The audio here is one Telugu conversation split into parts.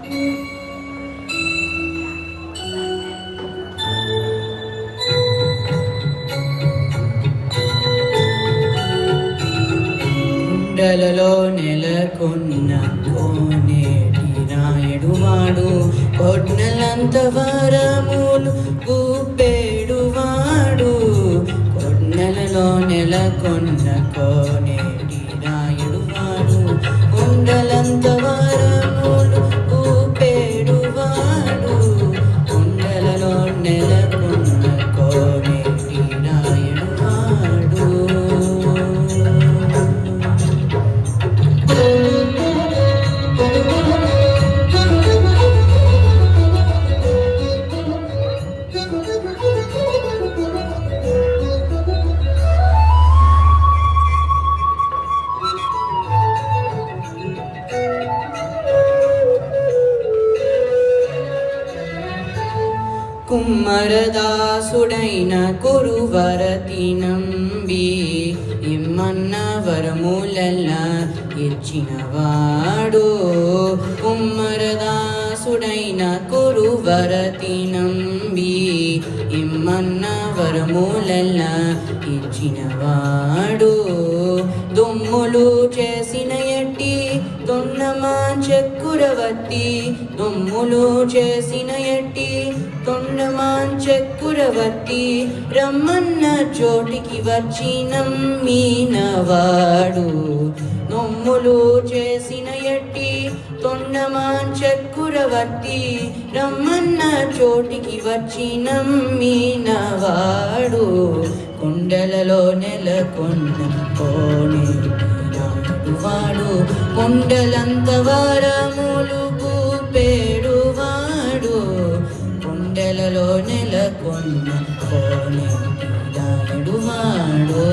కుండలలో నెలకొన్న కోనేటి నాయుడువాడు కొడ్నలంత వరములు గుప్పెడువాడు. కొడ్నలలో నెలకొన్న కోనేటి నాయుడువాడు కుండలంత వరములు గుప్పెడువాడు. కుండలలో నెలకొన్న కోనేటి నాయుడువాడు. కుమ్మరదాసుడైన కురువరతి నంబి ఇమ్మన్న వరములెల్లా ఇచ్చినవాడు. కుమ్మరదాసుడైన కురువరతి నంబి ఇమ్మన్న వరములెల్లా ఇచ్చినవాడు. దుమ్ములు చేసిన ఎట్టి తొండమా చక్కురవర్తి. దుమ్ములు చేసిన ఎట్టి తొండమాన్ చక్కురవర్తి రమ్మన్న చోటికి వచ్చి నమ్మినవాడు. నొమ్ములు చేసిన ఎట్టి తొండమాన్ చక్కురవర్తి రమ్మన్న చోటికి వచ్చి నమ్మినవాడు. కుండలలో నెలకొన్న కోనేటి నాయుడువాడు కుండలంత వరములు గుప్పెడువాడు. కుండలలో నెలకొన్న కోనేటి నాయుడువాడు.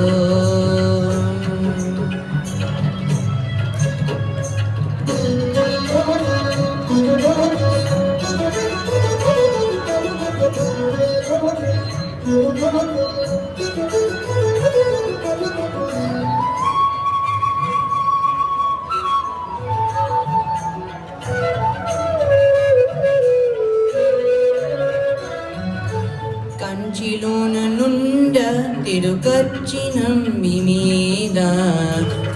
కంచిలోన నుండ తిరుకచ్చి నంబి మీద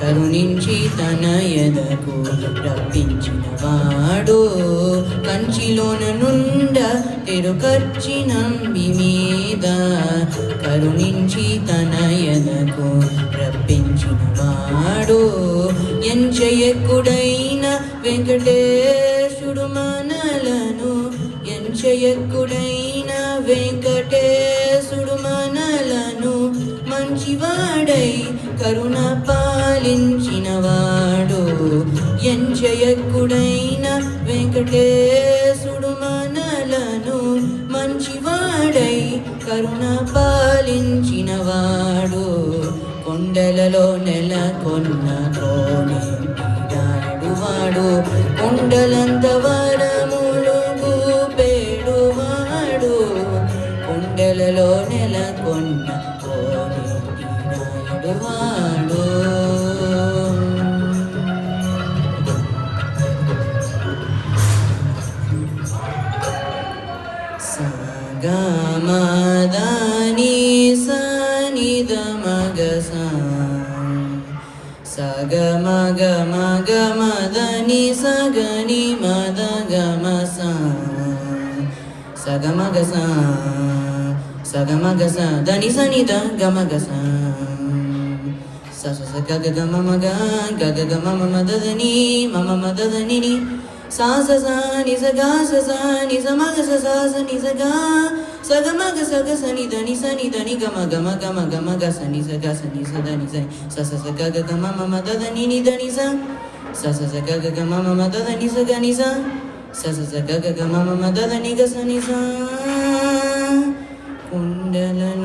కరుణించి తన ఎదకు రప్పించినవాడు. కంచిలోన నుండ తిరుకచ్చి నంబి మీద కరుణించి తన ఎదకు రప్పించినవాడు. ఎంచయక్కుడైన వెంకటేశుడు మనలను ఎంచయక్కుడైన వెంకటేశుడు మనలను మంచివాడై కరుణ పాలించినవాడు. ఎంచయక్కుడైన వెంకటేశుడు మనలను మంచివాడై కరుణ పాలించినవాడు. కొండలలో నెలకొన్న కోనేటి నాయుడువాడు కొండలంత వరములు గుప్పెడువాడు. కొండలలో నెలకొన్న కోనేటి నాయుడువాడు. సగమదని సనిద మగస సగమగ మగ మదని సగని మద గమస సగమగస సగమగస దని సనిద గమగస స స గగ గమ మగ గగ గమ మదని మమ మదని సా స సా ని స గా స సా ని స మగ స సా స ని స గా స గ మగ స గ స ని దని గమ గమ గమ గమ గ స ని స గ స ని స దని స స స స గ గ గ మ మ ద దని ని దని స స స స గ గ గ మ మ ద దని స గ ని స స స స గ గ గ మ మ ద దని గ స ని స కుండలను